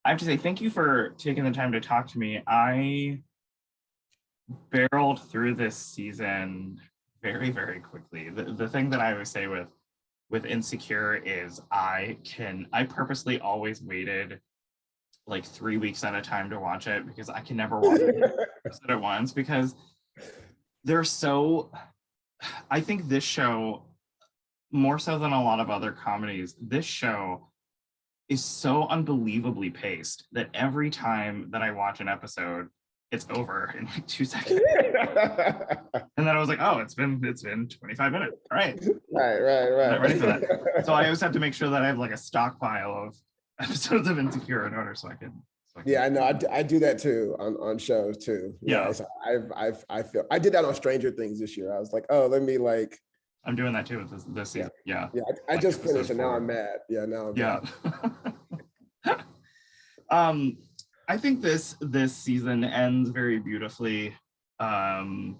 I have to say thank you for taking the time to talk to me. I barreled through this season very, very quickly. The thing that I always say with Insecure is I purposely always waited like 3 weeks at a time to watch it because I can never watch it at once because they're so. I think this show, more so than a lot of other comedies, this show is so unbelievably paced that every time that I watch an episode, it's over in like 2 seconds. And then I was like, oh, it's been 25 minutes. All right. Right. Not ready for that. So I always have to make sure that I have like a stockpile of episodes of Insecure in order so I can. Yeah, I know. I do that too on shows too. Yeah. So I feel I did that on Stranger Things this year. I was like, oh, let me like. I'm doing that too with this season. Yeah. I like just finished and now I'm mad. Yeah, now I'm mad. I think this season ends very beautifully. I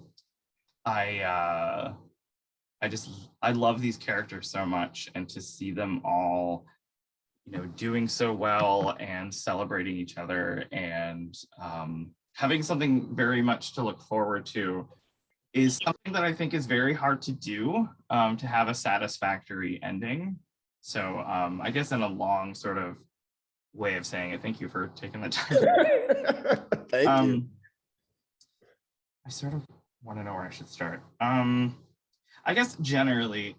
love these characters so much, and to see them all, doing so well and celebrating each other and having something very much to look forward to is something that I think is very hard to do, to have a satisfactory ending. So I guess in a long sort of way of saying it, thank you for taking the time. Thank you. I sort of want to know where I should start. I guess generally,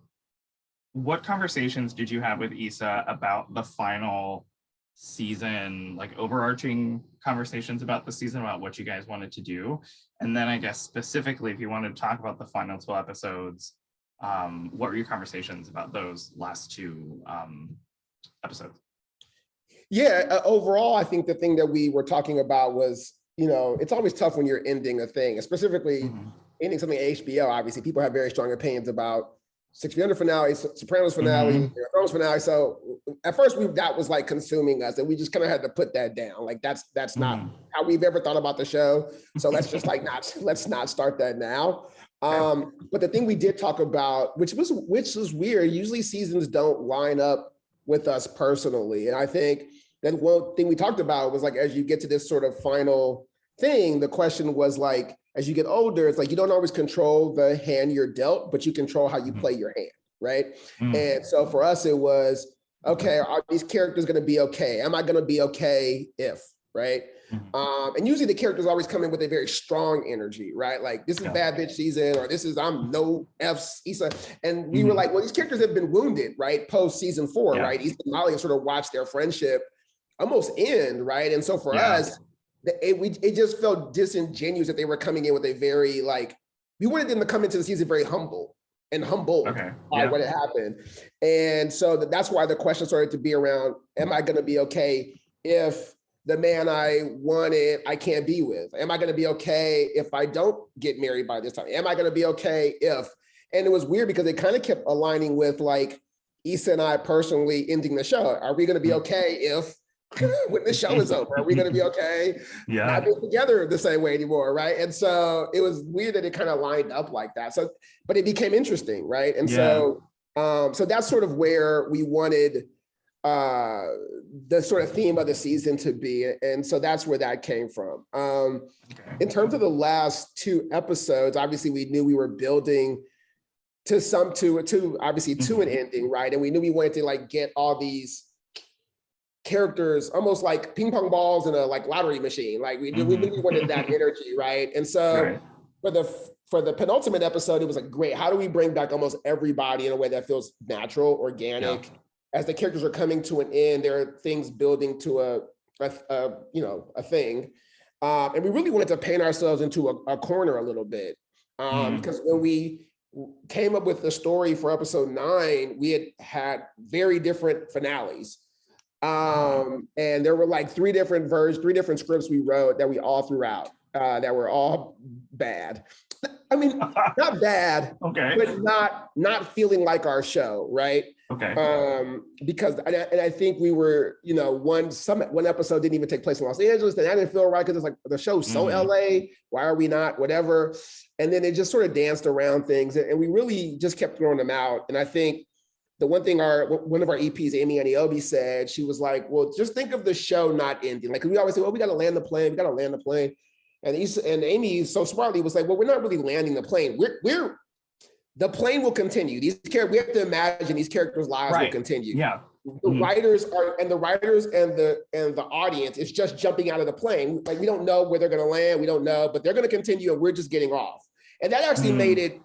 what conversations did you have with Issa about the final season, like overarching conversations about the season, about what you guys wanted to do? And then I guess specifically, if you wanted to talk about the final 2 episodes, what were your conversations about those last 2 episodes? Yeah, overall, I think the thing that we were talking about was, it's always tough when you're ending a thing, specifically ending something at HBO. Obviously, people have very strong opinions about 6 Feet Under finale, Sopranos finale, Thrones finale. So at first, that was like consuming us, and we just kind of had to put that down. Like that's not how we've ever thought about the show. So let's just let's not start that now. But the thing we did talk about, which was weird. Usually seasons don't line up with us personally, and I think that one thing we talked about was like, as you get to this sort of final thing, the question was like, as you get older, it's like you don't always control the hand you're dealt, but you control how you play your hand, right? And so for us, it was, okay, are these characters going to be okay? Am I going to be okay if, right? And usually the characters always come in with a very strong energy, right? Like, this is bad bitch season, or this is I'm no F's Issa. And we were like, well, these characters have been wounded, right? Post season 4, right? Issa and Molly have sort of watched their friendship almost end, right? And so for us, it just felt disingenuous that they were coming in with a very, like, we wanted them to come into the season very humbled by what had happened. And so that's why the question started to be around, am I going to be okay if the man I wanted, I can't be with? Am I going to be okay if I don't get married by this time? Am I going to be okay if, and it was weird because it kind of kept aligning with like Issa and I personally ending the show. Are we going to be okay if when the show is over, are we going to be okay not being together the same way anymore, right? And so it was weird that it kind of lined up like that. So, but it became interesting, right? And so that's sort of where we wanted the sort of theme of the season to be, and so that's where that came from. In terms of the last 2 episodes, obviously we knew we were building to an ending, right? And we knew we wanted to like get all these characters almost like ping pong balls in a like lottery machine. Like we knew we wanted that energy, right? And so for the penultimate episode, it was like, great, how do we bring back almost everybody in a way that feels natural, organic? As the characters are coming to an end, there are things building to a thing. And we really wanted to paint ourselves into a corner a little bit. Because when we came up with the story for episode 9, we had very different finales. And there were like 3 different scripts we wrote that we all threw out, that were all bad. I mean, not bad, but not feeling like our show, right? Because I think we were, one episode didn't even take place in Los Angeles, and I didn't feel right because it's like the show's so LA. Why are we not? Whatever. And then it just sort of danced around things, and we really just kept throwing them out. And I think the one thing one of our EPs, Amy Aniobi, said, she was like, well, just think of the show not ending. Like, we always say, well, we got to land the plane. We got to land the plane. And Amy so smartly was like, well, we're not really landing the plane. The plane will continue. We have to imagine these characters' lives will continue. Yeah. The writers and the audience is just jumping out of the plane. Like, we don't know where they're going to land. We don't know, but they're going to continue, and we're just getting off. And that actually made it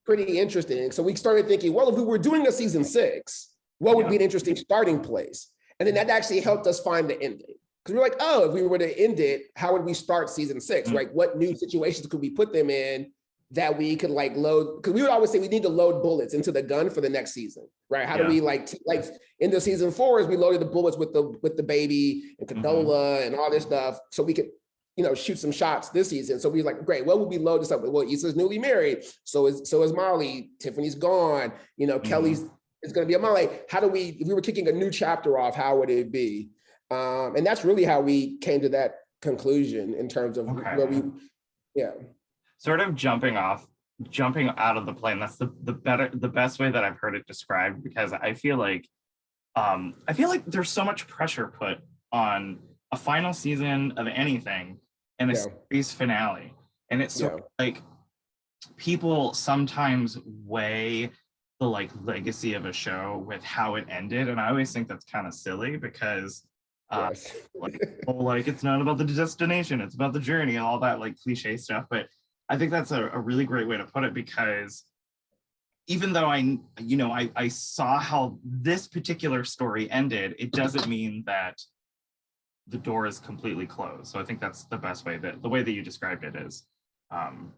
pretty interesting. So we started thinking, well, if we were doing a season 6, what would be an interesting starting place? And then that actually helped us find the ending. Because we were like, oh, if we were to end it, how would we start season 6? Right? What new situations could we put them in that we could like load? Because we would always say we need to load bullets into the gun for the next season, right? How do we like into season 4 is we loaded the bullets with the baby and Condola and all this stuff, so we could, shoot some shots this season. So we were like, great, what would we load this up with? Well, Issa's newly married, so is Molly. Tiffany's gone. Kelly's is going to be a Molly. If we were kicking a new chapter off, how would it be? And that's really how we came to that conclusion in terms of where we, sort of jumping out of the plane. That's the best way that I've heard it described, because I feel like there's so much pressure put on a final season of anything and a series finale, and it's sort of like people sometimes weigh the like legacy of a show with how it ended, and I always think that's kind of silly, because like it's not about the destination, it's about the journey, all that like cliche stuff. But I think that's a really great way to put it, because even though I saw how this particular story ended, it doesn't mean that the door is completely closed. So I think that's the best way, the way that you described it is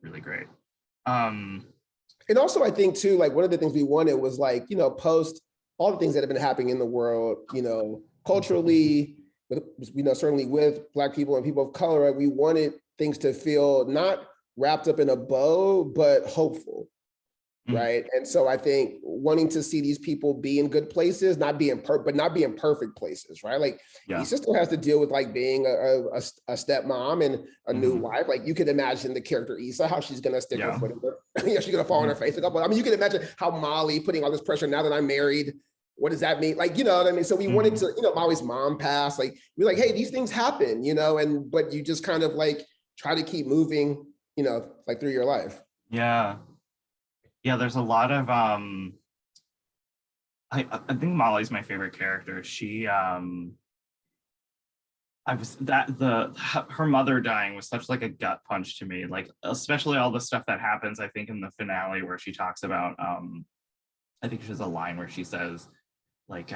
really great. And also I think too, like one of the things we wanted was like, post all the things that have been happening in the world, culturally, certainly with Black people and people of color, right? We wanted things to feel not wrapped up in a bow, but hopeful, right? And so I think wanting to see these people be in good places, not being perfect places, right? Like your sister has to deal with like being a stepmom and a new wife. Like you could imagine the character Issa, how she's gonna stick her foot in her, she's gonna fall on her face a couple. I mean, you can imagine how Molly putting all this pressure now that I'm married. What does that mean? Like, you know what I mean? So we wanted to, Molly's mom passed. Like we're like, hey, these things happen, but you just kind of like try to keep moving, like through your life. Yeah, there's a lot of I think Molly's my favorite character. She her mother dying was such like a gut punch to me, like especially all the stuff that happens, I think in the finale, where she talks about I think she has a line where she says like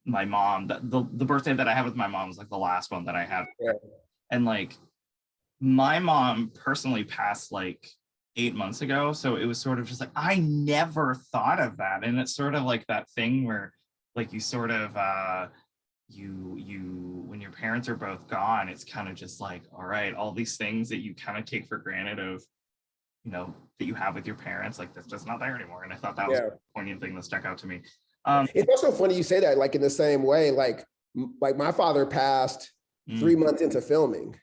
my mom, the birthday that I had with my mom was like the last one that I had. And like my mom personally passed like 8 months ago, so it was sort of just like I never thought of that. And it's sort of like that thing where like you sort of you when your parents are both gone, it's kind of just like, all right, all these things that you kind of take for granted of that you have with your parents, like that's just not there anymore. And I thought that was a poignant thing that stuck out to me. It's also funny you say that, like in the same way, like my father passed 3 months into filming.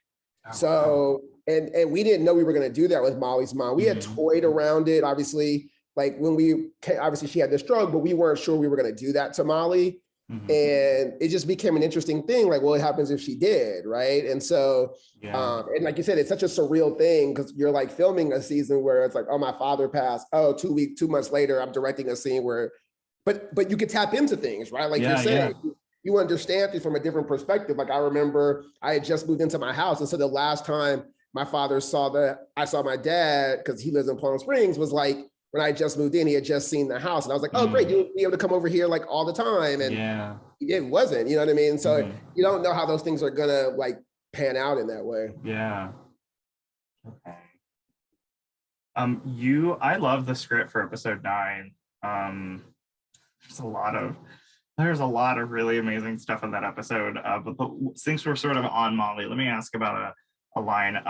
So, and we didn't know we were going to do that with Molly's mom. We had toyed around it, obviously, like when obviously she had this drug, but we weren't sure we were going to do that to Molly. And it just became an interesting thing. Like, well, what happens if she did, right? And so, and like you said, it's such a surreal thing because you're like filming a season where it's like, oh, my father passed. Oh, 2 months later, I'm directing a scene where, but you could tap into things, right? Like you're saying. You understand things from a different perspective. Like I remember I had just moved into my house. And so the last time my father I saw my dad, because he lives in Palm Springs, was like, when I just moved in, he had just seen the house. And I was like, oh, great, you'll be able to come over here like all the time. And it wasn't, you know what I mean? So you don't know how those things are gonna like pan out in that way. Yeah. Okay. I love the script for episode 9. There's a lot of really amazing stuff in that episode. But since we're sort of on Molly, let me ask about a line.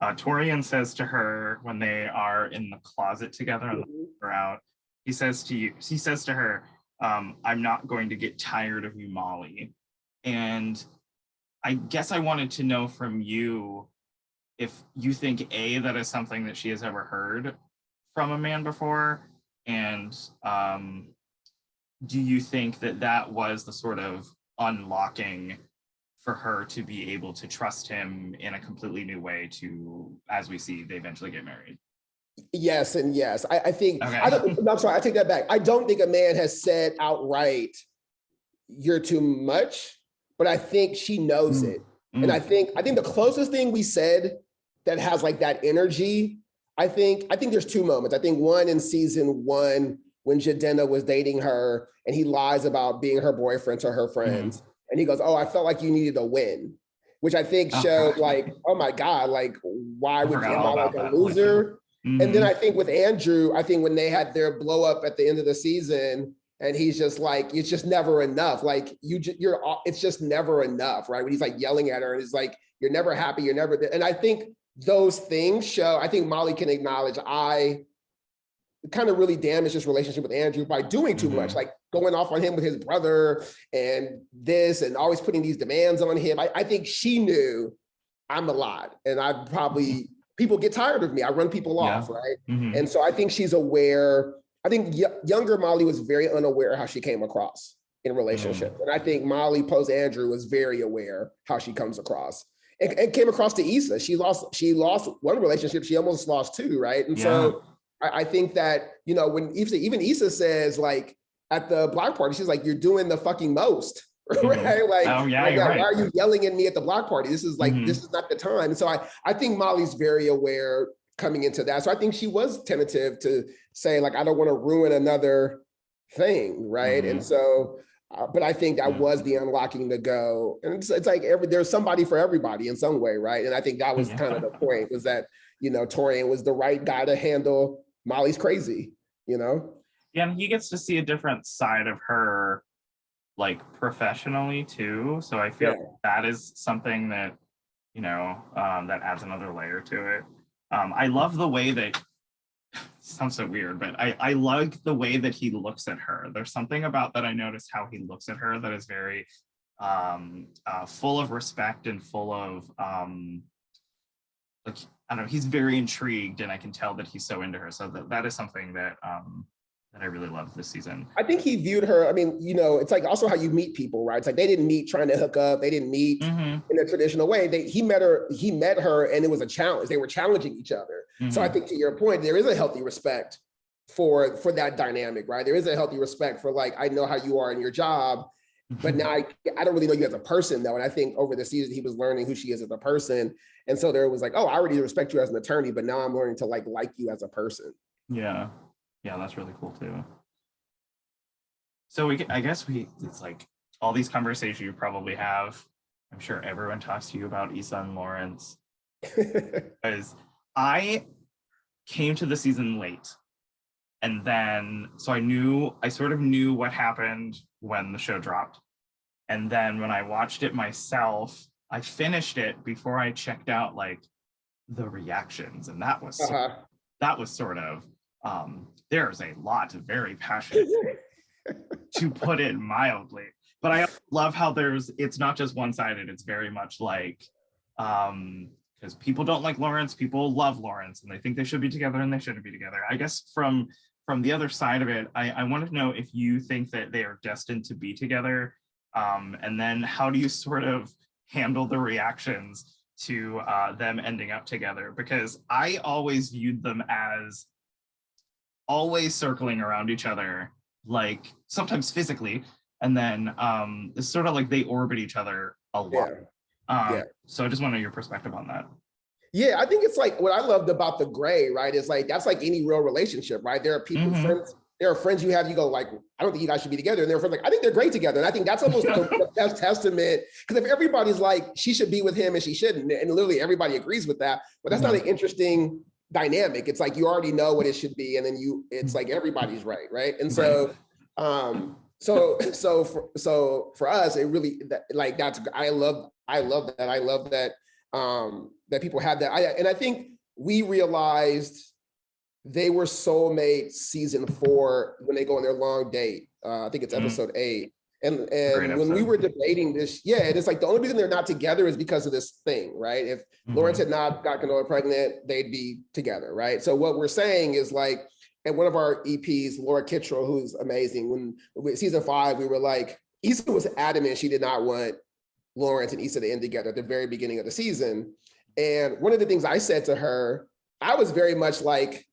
Torian says to her when they are in the closet together and they're out, he says to her, I'm not going to get tired of you, Molly. And I guess I wanted to know from you if you think that is something that she has ever heard from a man before, And do you think that that was the sort of unlocking for her to be able to trust him in a completely new way to, as we see, they eventually get married? Yes, and yes. I think, Okay. I'm sorry, I take that back. I don't think a man has said outright, you're too much, but I think she knows it. And I think the closest thing we said that has like that energy, I think there's two moments. I think one in season 1, when Jadena was dating her and he lies about being her boyfriend to her friends. And he goes, oh, I felt like you needed a win, which I think showed like, oh my God, like, why would you, am I like a loser? And then I think with Andrew, I think when they had their blow up at the end of the season, and he's just like, it's just never enough. Like it's just never enough, right? When he's like yelling at her and he's like, you're never happy, you're never, and I think those things show, I think Molly can acknowledge, I kind of really damaged his relationship with Andrew by doing too much, like going off on him with his brother and this, and always putting these demands on him. I think she knew I'm a lot, and I probably, people get tired of me. I run people off, right? And so I think she's aware. I think younger Molly was very unaware of how she came across in relationships. And I think Molly post Andrew was very aware how she comes across. And came across to Issa. She lost one relationship, she almost lost 2, right? And so I think that, you know, when even Issa says, like, at the block party, she's like, you're doing the fucking most, right? Like, right. Why are you yelling at me at the block party? This is like, this is not the time. And so I think Molly's very aware coming into that. So I think she was tentative to say, like, I don't want to ruin another thing, right? And so, but I think that was the unlocking to go. And it's like there's somebody for everybody in some way, right? And I think that was kind of the point, was that, you know, Torian was the right guy to handle Molly's crazy, you know? Yeah, and he gets to see a different side of her, like, professionally too. So I feel that is something that, you know, that adds another layer to it. I love the way that, sounds so weird, but I like the way that he looks at her. There's something about that I noticed how he looks at her that is very full of respect and full of like, I don't know, he's very intrigued, and I can tell that he's so into her. So that is something that that I really loved this season. I think he viewed her, I mean, you know, it's like also how you meet people, right? It's like they didn't meet trying to hook up. They didn't meet in a traditional way. He met her and it was a challenge. They were challenging each other. So I think, to your point, there is a healthy respect for that dynamic, right? There is a healthy respect for, like, I know how you are in your job, but now I don't really know you as a person, though. And I think over the season, he was learning who she is as a person. And so there was like, oh, I already respect you as an attorney, but now I'm learning to like you as a person. Yeah. Yeah, that's really cool too. So I guess it's like all these conversations you probably have. I'm sure everyone talks to you about Issa and Lawrence. Because I came to the season late. And then, so I sort of knew what happened when the show dropped. And then when I watched it myself, I finished it before I checked out like the reactions. And that was sort of, there's a lot of very passionate, to put it mildly. But I love how it's not just one-sided. It's very much like, because people don't like Lawrence, people love Lawrence, and they think they should be together and they shouldn't be together. I guess from the other side of it, I wanted to know if you think that they are destined to be together, and then how do you sort of handle the reactions to them ending up together? Because I always viewed them as always circling around each other, like sometimes physically, and then it's sort of like they orbit each other a lot. So I just want to know your perspective on that. Yeah, I think it's like what I loved about the gray, right? Is like that's like any real relationship, right? There are people, friends, there are friends you have, you go like, I don't think you guys should be together. And they're friends like, I think they're great together. And I think that's almost the best testament. Because if everybody's like, she should be with him and she shouldn't, and literally everybody agrees with that, but that's not an interesting dynamic. It's like you already know what it should be, and then it's like everybody's right? And so so for us, it really like that's I love that. I love that that people have that. And I think we realized they were soulmates season 4 when they go on their long date. I think it's episode 8. And when we were debating this, and it's like the only reason they're not together is because of this thing, right? If Lawrence had not gotten Canoa pregnant, they'd be together, right? So what we're saying is like, and one of our EPs, Laura Kittrell, who's amazing, when season 5, we were like, Issa was adamant she did not want Lawrence and Issa to end together at the very beginning of the season. And one of the things I said to her, I was very much like,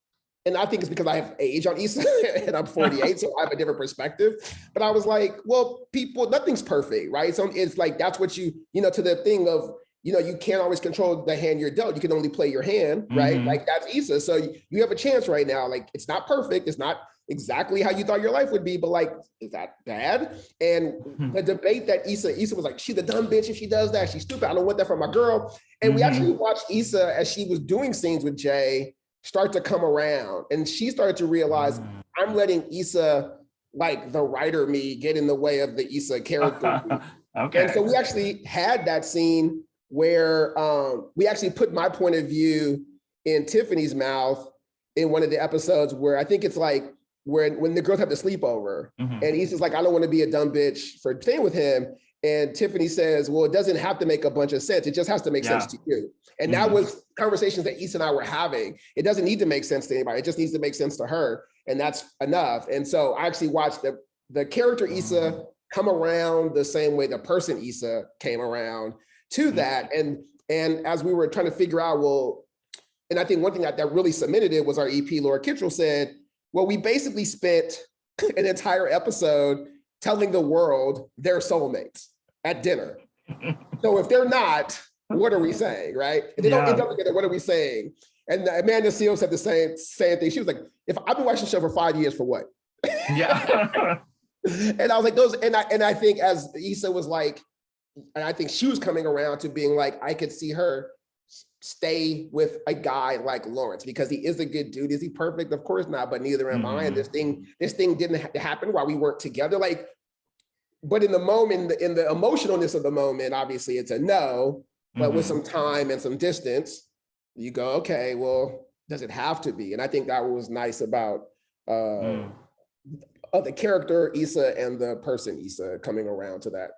and I think it's because I have age on Issa and I'm 48, so I have a different perspective. But I was like, well, people, nothing's perfect, right? So it's like, that's what to the thing of, you can't always control the hand you're dealt. You can only play your hand, right? Mm-hmm. Like that's Issa. So you have a chance right now. Like it's not perfect. It's not exactly how you thought your life would be, but like, is that bad? And the debate that Issa was like, she's a dumb bitch if she does that. She's stupid. I don't want that from my girl. And we actually watched Issa as she was doing scenes with Jay start to come around. And she started to realize, I'm letting Issa, like the writer me, get in the way of the Issa character. Okay. And so we actually had that scene where we actually put my point of view in Tiffany's mouth in one of the episodes where I think it's like when the girls have the sleepover and Issa's like, I don't want to be a dumb bitch for staying with him. And Tiffany says, well, it doesn't have to make a bunch of sense. It just has to make sense to you. And that was conversations that Issa and I were having. It doesn't need to make sense to anybody. It just needs to make sense to her. And that's enough. And so I actually watched the character Issa come around the same way the person Issa came around to that. And as we were trying to figure out, well, and I think one thing that really cemented it was our EP, Laura Kittrell, said, well, we basically spent an entire episode telling the world they're soulmates at dinner. So if they're not, what are we saying, right? If they don't end up together, what are we saying? And Amanda Seales said the same thing. She was like, if I've been watching the show for 5 years, for what? Yeah. And I was like, those, and I think as Issa was like, and I think she was coming around to being like, I could see her stay with a guy like Lawrence because he is a good dude. Is he perfect? Of course not, but neither am I. And this thing didn't happen while we weren't together. Like, but in the moment, in the emotionalness of the moment, obviously it's a no, but with some time and some distance, you go, okay, well, does it have to be? And I think that was nice about the character Issa and the person Issa coming around to that.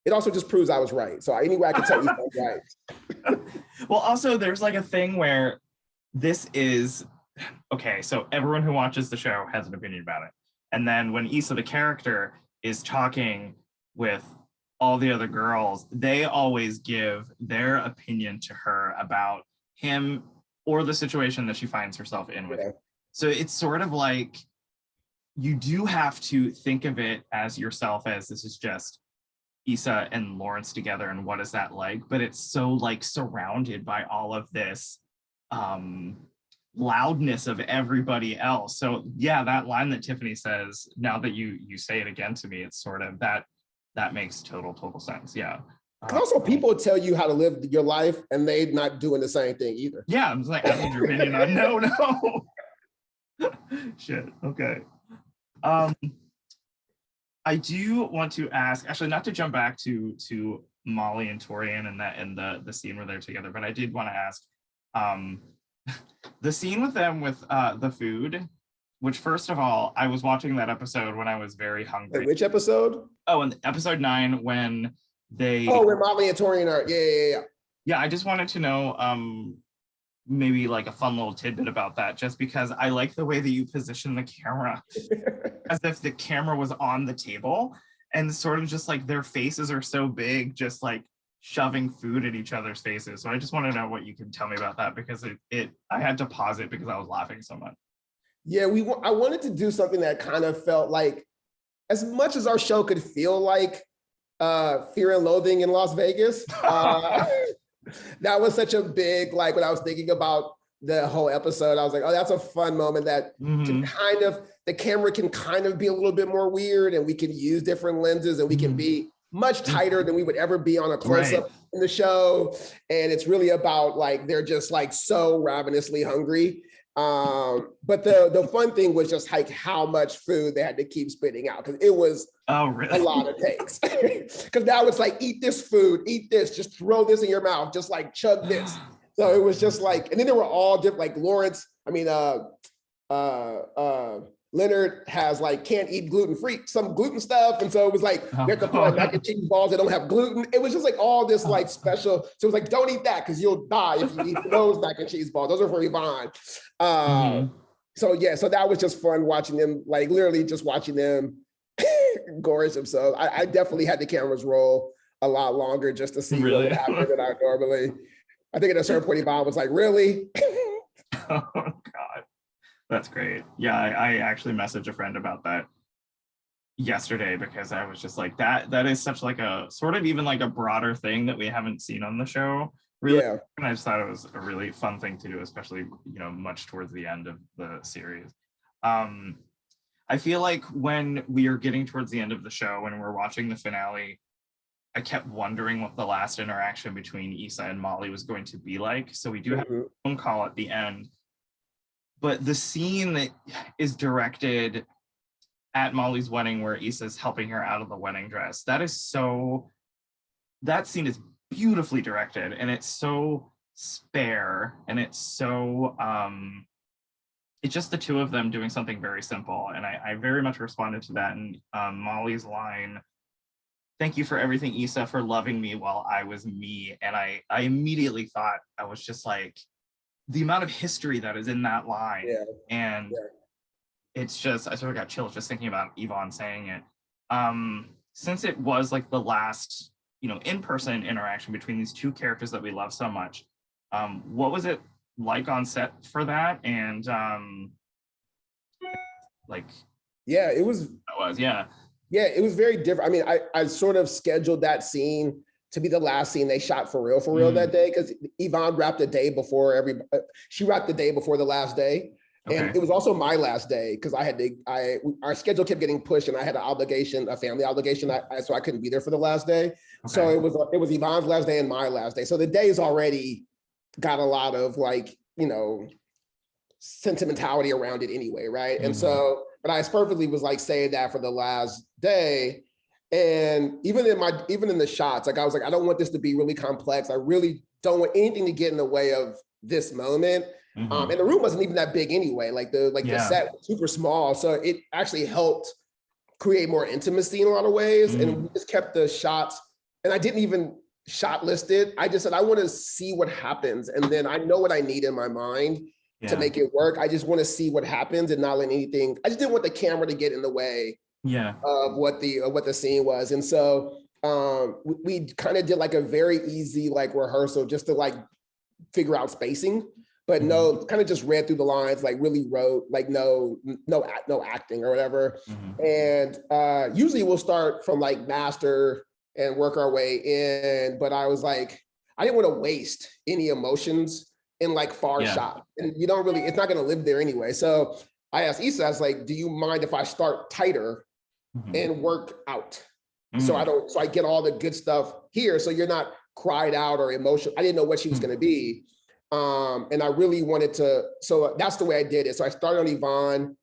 It also just proves I was right. So anyway, I can tell you I'm right. Well, also there's like a thing where this is, okay, so everyone who watches the show has an opinion about it. And then when Issa, the character, is talking with all the other girls, they always give their opinion to her about him or the situation that she finds herself in with him. So it's sort of like, you do have to think of it as yourself as this is just Issa and Lawrence together and what is that like, but it's so like surrounded by all of this loudness of everybody else. So yeah, that line that Tiffany says, now that you say it again to me, it's sort of that makes total sense. Yeah. And also people tell you how to live your life and they're not doing the same thing either. Yeah, I'm like, I need your opinion on no. Shit, okay. I do want to ask, actually, not to jump back to Molly and Torian and the scene where they're together, but I did want to ask, the scene with them with the food, which first of all, I was watching that episode when I was very hungry. Wait, which episode? Oh, in episode 9 when they. Oh, when Molly and Torian are, yeah. Yeah, I just wanted to know maybe like a fun little tidbit about that, just because I like the way that you position the camera as if the camera was on the table and sort of just like their faces are so big, just like shoving food at each other's faces. So I just want to know what you can tell me about that, because I had to pause it because I was laughing so much. Yeah, I wanted to do something that kind of felt like, as much as our show could feel like Fear and Loathing in Las Vegas, that was such a big, like when I was thinking about the whole episode, I was like, oh, that's a fun moment that to kind of, the camera can kind of be a little bit more weird and we can use different lenses and we can be much tighter than we would ever be on a close-up in the show. And it's really about like, they're just like so ravenously hungry. But the fun thing was just like how much food they had to keep spitting out, because it was a lot of takes. Because now it's like, eat this food, eat this, just throw this in your mouth, just like chug this. So it was just like, and then they were all different, like Lawrence, Leonard has like, can't eat gluten-free, some gluten stuff. And so it was like, you have to put mac and cheese balls that don't have gluten. It was just like all this like special. So it was like, don't eat that because you'll die if you eat those mac and cheese balls. Those are for Yvonne. So yeah, so that was just fun watching them, like literally just watching them gorge themselves. I definitely had the cameras roll a lot longer just to see what would Really? happen than I normally. I think at a certain point, Yvonne was like, really? Oh God, that's great. Yeah, I actually messaged a friend about that yesterday because I was just like, that is such like a sort of even like a broader thing that we haven't seen on the show really. Yeah. And I just thought it was a really fun thing to do, especially, you know, much towards the end of the series. I feel like when we are getting towards the end of the show, when we're watching the finale, I kept wondering what the last interaction between Issa and Molly was going to be like. So we do have a phone call at the end, but the scene that is directed at Molly's wedding where Issa's helping her out of the wedding dress, that scene is beautifully directed, and it's so spare, and it's so it's just the two of them doing something very simple. And I very much responded to that. And Molly's line, "Thank you for everything, Issa, for loving me while I was me." And I immediately thought, I was just like, the amount of history that is in that line. Yeah. And Yeah. it's just, I sort of got chills just thinking about Yvonne saying it. Since it was like the last, you know, in-person interaction between these two characters that we love so much, what was it like on set for that? And like, Yeah, it was. Yeah. Yeah, it was very different. I mean, I sort of scheduled that scene to be the last scene they shot for real that day, because Yvonne wrapped the day before she wrapped the day before the last day. Okay. And it was also my last day because our schedule kept getting pushed and I had an obligation, a family obligation. So I couldn't be there for the last day. Okay. So it was Yvonne's last day and my last day. So the days already got a lot of like, you know, sentimentality around it anyway. Right. And so, but I purposely was like saying that for the last day. And even in the shots, like I was like, I don't want this to be really complex. I really don't want anything to get in the way of this moment. And the room wasn't even that big anyway. Like the set was super small. So it actually helped create more intimacy in a lot of ways. And we just kept the shots, and I didn't even shot list it. I just said, I want to see what happens. And then I know what I need in my mind to make it work. I just want to see what happens and not let anything, I just didn't want the camera to get in the way of what the scene was. And so we kind of did like a very easy like rehearsal just to like figure out spacing, but kind of just read through the lines, like really wrote, like no acting or whatever. And usually we'll start from like master and work our way in. But I was like, I didn't want to waste any emotions in like far shot. And you don't really, it's not going to live there anyway. So I asked Issa, I was like, do you mind if I start tighter and work out? So I get all the good stuff here. So you're not cried out or emotional. I didn't know what she was going to be. And I really wanted to, so that's the way I did it. So I started on Yvonne,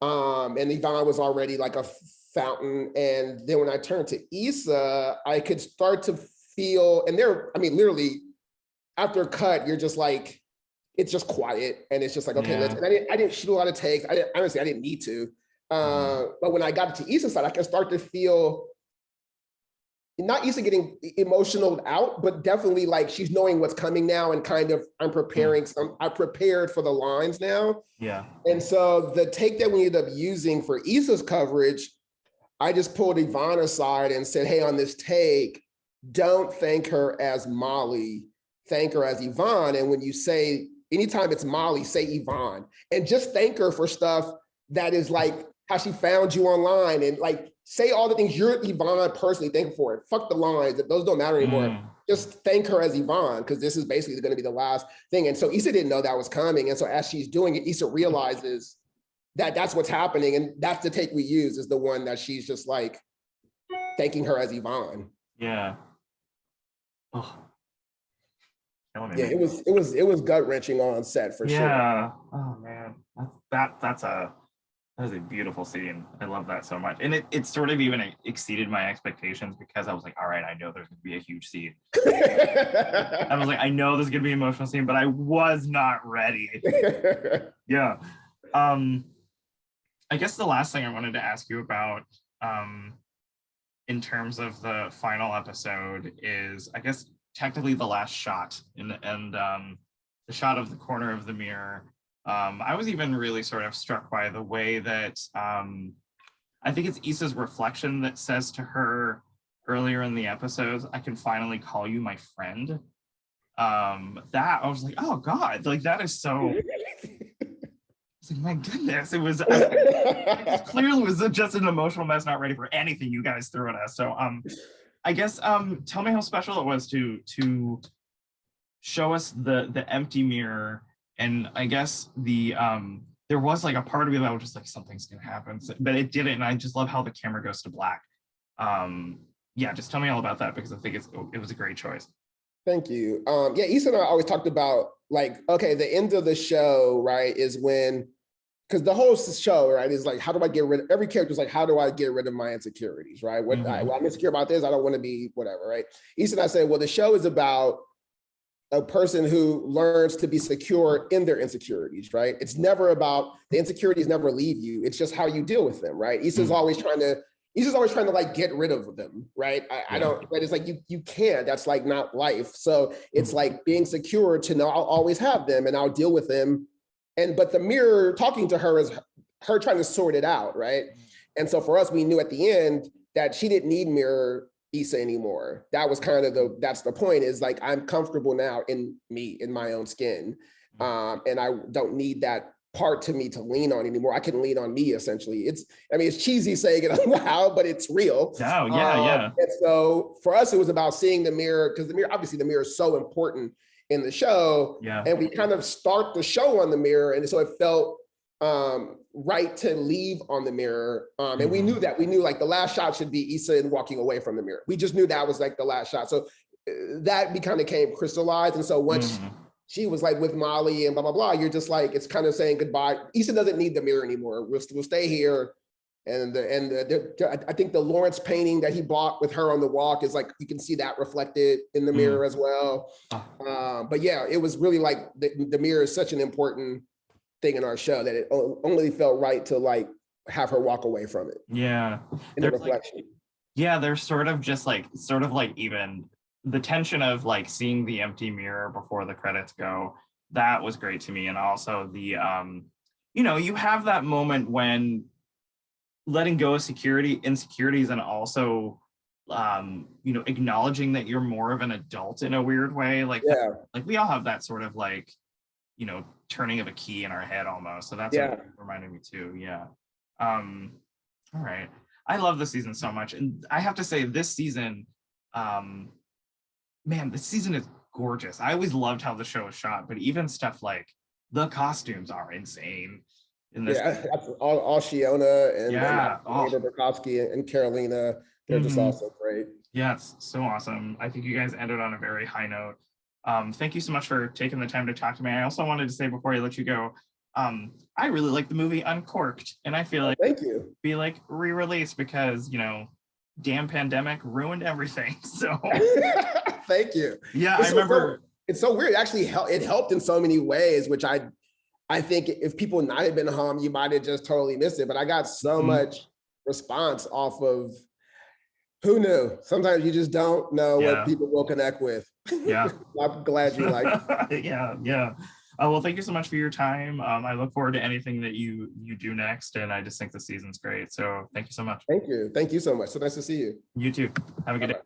and Yvonne was already like a fountain. And then when I turned to Issa, I could start to feel, and literally after a cut, you're just like, it's just quiet. And it's just like, okay, let's, and I didn't shoot a lot of takes. Honestly, I didn't need to. But when I got to Issa's side, I could start to feel, not Issa getting emotional out, but definitely like she's knowing what's coming now, and kind of I'm preparing I prepared for the lines now. Yeah. And so the take that we ended up using for Issa's coverage, I just pulled Yvonne aside and said, hey, on this take, don't thank her as Molly, thank her as Yvonne. And when you say, anytime it's Molly, say Yvonne, and just thank her for stuff that is like how she found you online, and like say all the things you're Yvonne personally thankful for it. Fuck the lines, those don't matter anymore. Just thank her as Yvonne, because this is basically going to be the last thing. And so Issa didn't know that was coming. And so as she's doing it, Issa realizes that that's what's happening. And that's the take we use, is the one that she's just like thanking her as Yvonne. Yeah. Oh. Yeah, it was gut wrenching on set for sure. Yeah. Oh man, that's a beautiful scene. I love that so much, and it sort of even exceeded my expectations, because I was like, all right, I know there's going to be a huge scene. I was like, I know there's going to be an emotional scene, but I was not ready. Yeah. I guess the last thing I wanted to ask you about, in terms of the final episode, is I guess technically the last shot, and the shot of the corner of the mirror. I was even really sort of struck by the way that I think it's Issa's reflection that says to her earlier in the episodes, "I can finally call you my friend." That I was like, oh God, like that is so. It's like, my goodness, it clearly was just an emotional mess, not ready for anything you guys threw at us. So I guess tell me how special it was to show us the empty mirror, and I guess there was like a part of me that was just like something's gonna happen, but it didn't, and I just love how the camera goes to black. Yeah, just tell me all about that because I think it was a great choice. Thank you. Yeah, Issa and I always talked about like, okay, the end of the show, right, is when, because the whole show, right, is like, how do I get rid of, every character is like, how do I get rid of my insecurities, right? Well, I'm insecure about this, I don't want to be whatever, right? Issa and I said, well, the show is about a person who learns to be secure in their insecurities, right? It's never about, the insecurities never leave you. It's just how you deal with them, right? Issa's always trying to like get rid of them, right? I don't, but it's like, you can't, that's like not life. So it's like being secure to know I'll always have them and I'll deal with them. But the mirror talking to her is her trying to sort it out, right? And so for us, we knew at the end that she didn't need mirror Issa anymore. That was kind of that's the point, is like, I'm comfortable now in me, in my own skin. And I don't need that part to me to lean on anymore. I can lean on me, essentially. It's cheesy saying it out loud, but it's real. Oh, yeah. And so for us, it was about seeing the mirror, because obviously the mirror is so important in the show. Yeah. And we kind of start the show on the mirror. And so it felt right to leave on the mirror. And we knew like the last shot should be Issa and walking away from the mirror. We just knew that was like the last shot. So that kind of came crystallized. And so once she was like with Molly and blah, blah, blah, you're just like, it's kind of saying goodbye. Issa doesn't need the mirror anymore. We'll stay here. And I think the Lawrence painting that he bought with her on the walk is like, you can see that reflected in the mirror as well. But yeah, it was really like the mirror is such an important thing in our show that it only felt right to like have her walk away from it. Yeah. In the reflection. Like, yeah, there's sort of even the tension of like seeing the empty mirror before the credits go. That was great to me. And also the you have that moment when letting go of insecurities, and also acknowledging that you're more of an adult in a weird way. Like, like we all have that sort of like, turning of a key in our head almost. So that's what reminded me too. Yeah. All right. I love this season so much. And I have to say this season, man, this season is gorgeous. I always loved how the show was shot, but even stuff like the costumes are insane in this. Yeah, all Shiona and Berkowski and Carolina, they're just also great. Yeah, it's so awesome. I think you guys ended on a very high note. Thank you so much for taking the time to talk to me. I also wanted to say before I let you go, I really like the movie Uncorked, and I feel like be like re-released because damn pandemic ruined everything. So thank you. Yeah, I remember. It's so weird. Actually, it helped in so many ways, which I think if people not have been home, you might have just totally missed it. But I got so much response off of. Who knew? Sometimes you just don't know what people will connect with. Yeah. I'm glad you like it. Yeah. Well, thank you so much for your time. I look forward to anything that you do next, and I just think the season's great. So thank you so much. Thank you. Thank you so much. So nice to see you. You too. Have a good day.